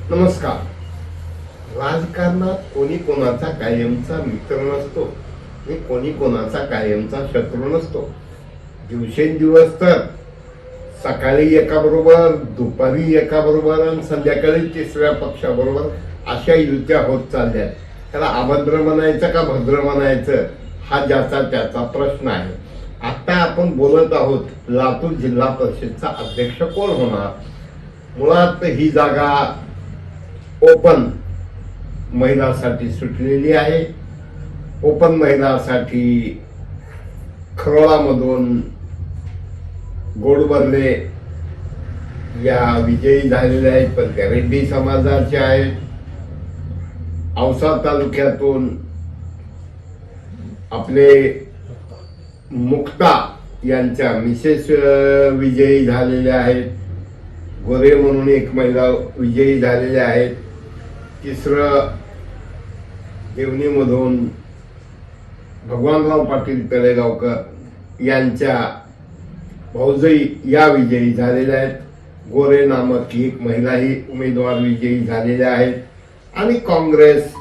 नमस्कार. राजकारणात कोणी कोणाचा कायमचा मित्र नसतो आणि कोणी कोणाचा कायमचा शत्रू नसतो. दिवसेंदिवस तर सकाळी एका बरोबर, दुपारी एका बरोबर आणि संध्याकाळी तिसऱ्या पक्षाबरोबर अशा युत्या होत चालल्या. त्याला अभद्र म्हणायचं का भद्र म्हणायचं हा ज्याचा त्याचा प्रश्न आहे. आता आपण बोलत आहोत लातूर जिल्हा परिषदचा अध्यक्ष कोण होणार. मुळात ही जागा ओपन महिलांसाठी सुटलेली आहे. ओपन महिलांसाठी खरोळामधून गोडबर्ले या विजयी झालेल्या आहेत, पण त्या रेड्डी समाजाच्या आहेत. औसा तालुक्यातून आपले मुक्ता यांच्या मिसेस विजयी झालेल्या आहेत. गोरे म्हणून एक महिला विजयी झालेल्या आहेत. तिसरं देवणीमधून भगवानराव पाटील तळेगावकर यांच्या भाऊजाई या विजयी झालेल्या आहेत. गोरे नामक एक महिलाही उमेदवार विजयी झालेल्या आहेत. आणि काँग्रेस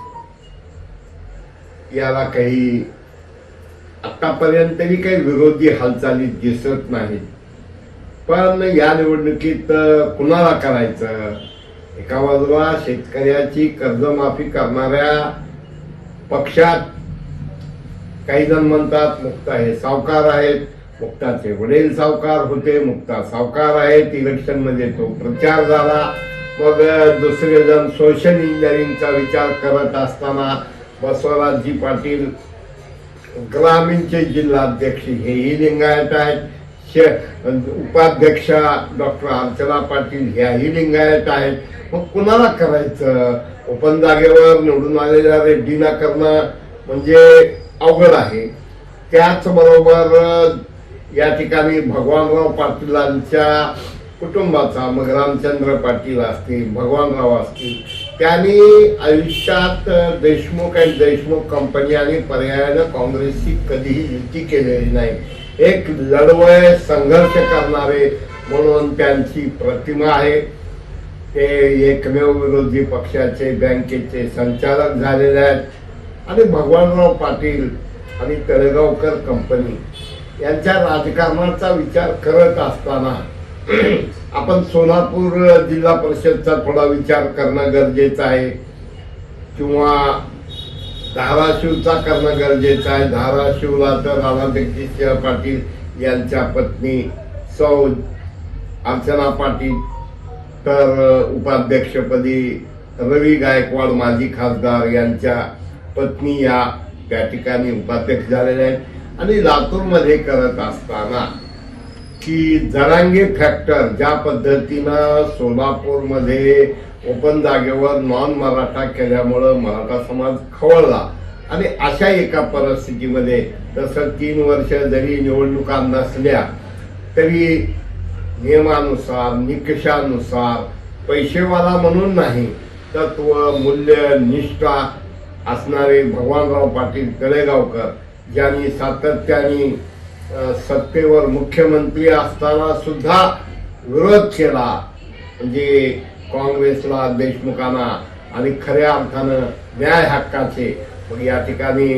याला काही आतापर्यंत काही विरोधी हालचाली दिसत नाहीत. पण या निवडणुकीत कुणाला करायचं. एका बाजूला शेतकऱ्याची कर्जमाफी करणाऱ्या पक्षात काही जण म्हणतात मुक्ता हे सावकार आहेत, मुक्ताचे वडील सावकार होते, मुक्ता सावकार आहेत. इलेक्शन मध्ये तो प्रचार झाला. मग दुसरे जण सोशल इंजिनिअरिंगचा विचार करत असताना बसवराजजी पाटील ग्रामीणचे जिल्हाध्यक्ष हेही लिंगायत आहेत. उपाध्यक्षा डॉक्टर अर्चना पाटील ह्याही लिंगायत आहेत. मग कुणाला करायचं. ओपन जागेवर निवडून आलेल्या रेड्डीना करणं म्हणजे अवघड आहे. त्याचबरोबर या ठिकाणी भगवानराव पाटीलांच्या कुटुंबाचा मग रामचंद्र पाटील असतील, भगवानराव असतील, त्यांनी आयुष्यात देशमुख आणि देशमुख कंपनी आणि पर्यायानं काँग्रेसची कधीही युती केलेली नाही. एक लढवय संघर्ष करणारे म्हणून त्यांची प्रतिमा आहे. ते एकमेव विरोधी पक्षाचे बँकेचे संचालक झालेले आहेत. आणि भगवानराव पाटील आणि तळेगावकर कंपनी यांच्या राजकारणाचा विचार करत असताना आपण सोलापूर जिल्हा परिषदचा थोडा विचार करणं गरजेचं आहे, किंवा धाराशिवचा करणं गरजेचं आहे. धाराशिवला तर राणा जगदीशसिंह पाटील यांच्या पत्नी सौ अर्चना पाटील, तर उपाध्यक्षपदी रवी गायकवाड माजी खासदार यांच्या पत्नी या त्या ठिकाणी उपाध्यक्ष झालेल्या आहेत. आणि लातूरमध्ये करत असताना की जरांगे फॅक्टर ज्या पद्धतीनं सोलापूरमध्ये ओपन जागेवर नॉन मराठा केल्यामुळं मराठा समाज खवळला. आणि अशा एका परिस्थितीमध्ये तसं 3 वर्ष जरी निवडणुका नसल्या तरी नियमानुसार निकषानुसार पैसेवाला म्हणून नाही, तत्व मूल्य निष्ठा असणारे भगवानराव पाटील तळेगावकर ज्यांनी सातत्याने सत्तेवर मुख्यमंत्री असताना सुद्धा विरोध केला, म्हणजे काँग्रेसला, देशमुखांना आणि खऱ्या अर्थानं न्याय हक्काचे. मग या ठिकाणी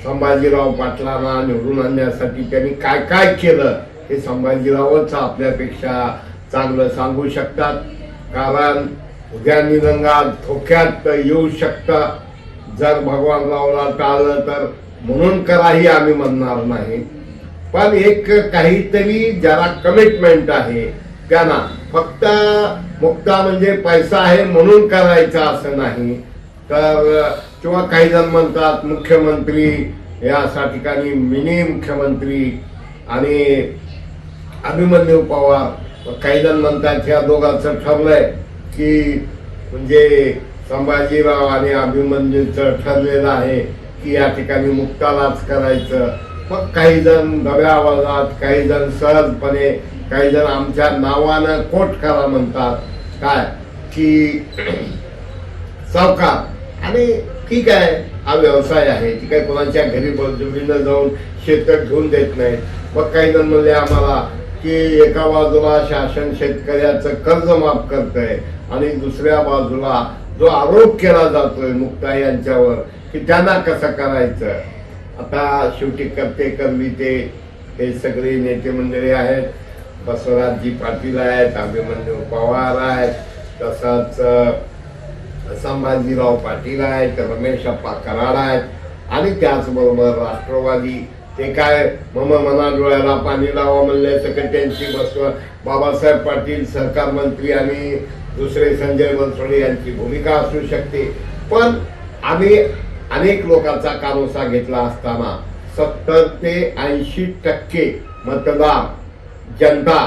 संभाजीराव पाटलांना निवडून आणण्यासाठी त्यांनी काय काय केलं हे संभाजीरावच आपल्यापेक्षा चांगलं सांगू शकतात. कारण उद्या निलंगा धोक्यात येऊ शकतं जर भगवानरावला टाळलं तर. म्हणून कराही आम्ही म्हणणार नाही, पण एक काहीतरी ज्याला कमिटमेंट आहे त्यांना फक्त मुक्ता म्हणजे पैसा आहे म्हणून करायचा असं नाही. तर किंवा काही जण म्हणतात मुख्यमंत्री या ठिकाणी मिनी मुख्यमंत्री आणि अभिमन्यू पवार. काही जण म्हणतात ह्या दोघांचं ठरलंय की म्हणजे संभाजीराव आणि अभिमन्यूचं ठरलेलं आहे की या ठिकाणी मुक्तालाच करायचं. मग काही जण दब्या आवाजात, काही जण सहजपणे, काही जण आमच्या नावानं कोट करा म्हणतात. काय की सावकार. आणि ठीक आहे, हा व्यवसाय आहे, ती काही कोणाच्या घरी बळजुबरीनं जाऊन शेतं घेऊन देत नाहीत. मग काही जण म्हणले आम्हाला की एका बाजूला शासन शेतकऱ्याचं कर्ज माफ करतंय आणि दुसऱ्या बाजूला जो आरोप केला जातोय मुक्ता यांच्यावर की त्यांना कसं करायचं. आता शेवटी करते करविते हे सगळे नेते मंडळी आहेत. बसवराजजी पाटील आहेत, अभिमन्यू पवार आहेत, तसंच संभाजीराव पाटील आहेत, रमेश अप्पा कराड आहेत आणि त्याचबरोबर राष्ट्रवादी ते काय मम मना डोळ्याला पाणी लावा म्हणले सगळे त्यांची बाबासाहेब पाटील सहकार मंत्री आणि दुसरे संजय बनसोडे यांची भूमिका असू शकते. पण आम्ही अनेक लोकांचा कानोसा घेतला असताना 70 ते 80% मतदार जनता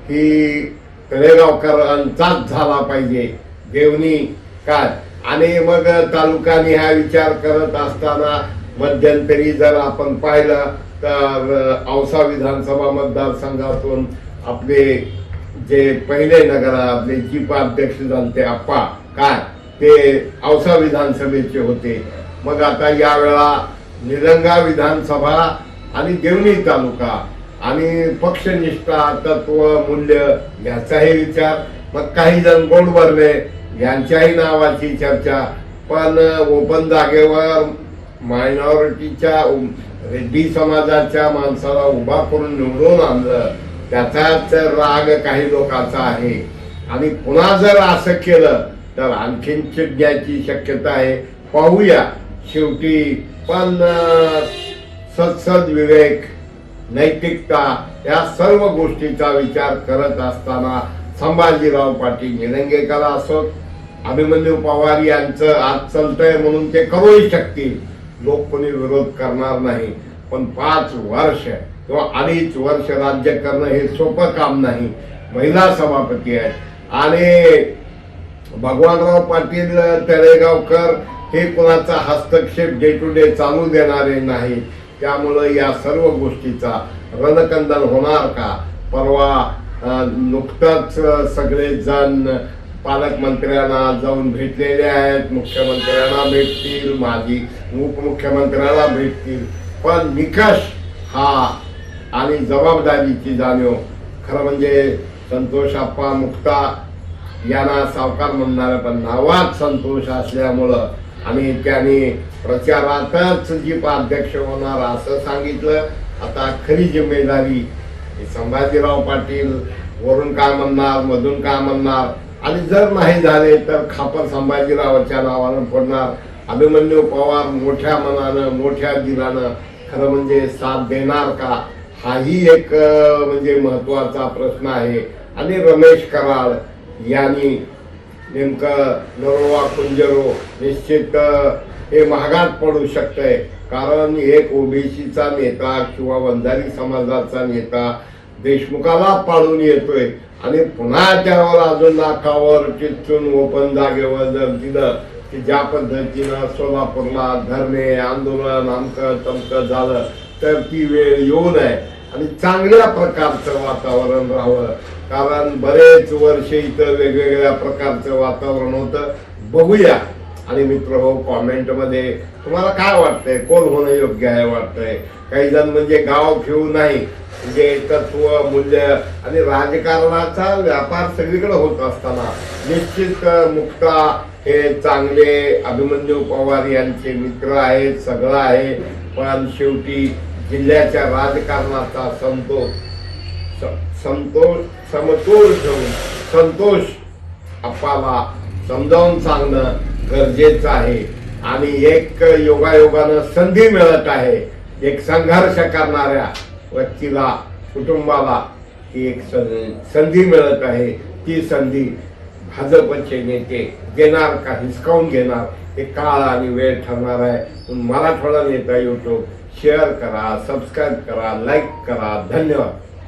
ही तळेगावकरांचाच झाला पाहिजे देवनी काय. आणि मग तालुकानी हा विचार करत असताना मध्यंतरी जर आपण पाहिलं तर औसा विधानसभा मतदारसंघातून आपले जे पहिले नगर आपले जीप अध्यक्ष झाले आप्पा काय ते औसा विधानसभेचे होते. मग आता यावेळा निलंगा विधानसभा आणि देवणी तालुका आणि पक्षनिष्ठा तत्व मूल्य याचाही विचार. मग काही जण गोड भरले यांच्याही नावाची चर्चा. पण ओपन जागेवर मायनॉरिटीच्या रेड्डी समाजाच्या माणसाला उभा करून निवडून आणलं त्याचाच राग काही लोकांचा आहे. आणि पुन्हा जर असं केलं तर आणखीन चिडण्याची शक्यता आहे. पाहूया शेवटी. पण सत्सद विवेक नैतिकता या सर्व गोष्टीचा विचार करत असताना संभाजीराव पाटील निलंगेकर असोत, अभिमन्यू पवार यांचं आज चालतंय म्हणून ते करूही शकतील. लोक कोणी विरोध करणार नाही. पण 5 वर्ष किंवा 2.5 वर्ष राज्य करणं हे सोपं काम नाही. महिला सभापती आहेत आणि भगवानराव पाटील तळेगावकर हे कोणाचा हस्तक्षेप डे टू डे चालू देणारे नाही. त्यामुळं या सर्व गोष्टीचा रणकंदन होणार का. परवा नुकताच सगळे जण पालकमंत्र्यांना जाऊन भेटलेले आहेत. मुख्यमंत्र्यांना भेटतील, माजी उपमुख्यमंत्र्याला भेटतील. पण निकष हा आणि जबाबदारीची जाणीव खरं म्हणजे संतोष आप्पा मुक्ता यांना सावकार म्हणणारे पण नावात संतोष असल्यामुळं आणि त्यांनी प्रचारातच जीप अध्यक्ष होणार असं सांगितलं. आता खरी जिम्मेदारी संभाजीराव पाटील वरून काय म्हणणार, मधून काय म्हणणार आणि जर नाही झाले तर खापर संभाजीरावाच्या नावानं पडणार. अभिमन्यू पवार मोठ्या मनानं मोठ्या दिलानं खरं म्हणजे साथ देणार का हाही एक म्हणजे महत्वाचा प्रश्न आहे. आणि रमेश कराड यांनी नेमकं नरोवा कुंजरो निश्चित हे महागात पडू शकतंय. कारण एक ओबीसीचा नेता किंवा वंजारी समाजाचा नेता देशमुखाला पाडून येतोय आणि पुन्हा त्यावर अजून नाकावर चिचून ओपन जागेवर जर दिलं की ज्या पद्धतीनं सोलापूरला धरणे आंदोलन आमकं तमकं झालं तर ती वेळ येऊ नये आणि चांगल्या प्रकारचं वातावरण राहावं. कारण बरेच वर्ष इथं वेगवेगळ्या प्रकारचं वातावरण होतं. बघूया. आणि मित्र हो, कॉमेंटमध्ये तुम्हाला काय वाटतंय, कोण होणं योग्य आहे वाटतंय. काही जण म्हणजे गाव घेऊ नाही म्हणजे तत्व मूल्य आणि राजकारणाचा व्यापार सगळीकडे होत असताना निश्चित मुक्ता हे चांगले अभिमन्यू पवार यांचे मित्र आहेत, सगळं आहे. पण शेवटी जिल्ह्याच्या राजकारणाचा समतोल ठेवून संतोष आप्पाला समजावून सांगणं गरजेचं आहे. आणि एक योगायोगानं संधी मिळत आहे. एक संघर्ष करणाऱ्या व्यक्तीला कुटुंबाला ही एक संधी मिळत आहे. ती संधी भाजपचे नेते घेणार का हिसकावून घेणार हे काळ आणि वेळ ठरणार आहे. मराठवाडा नेता यूट्यूब शेअर करा, सबस्क्राईब करा, लाईक करा. धन्यवाद.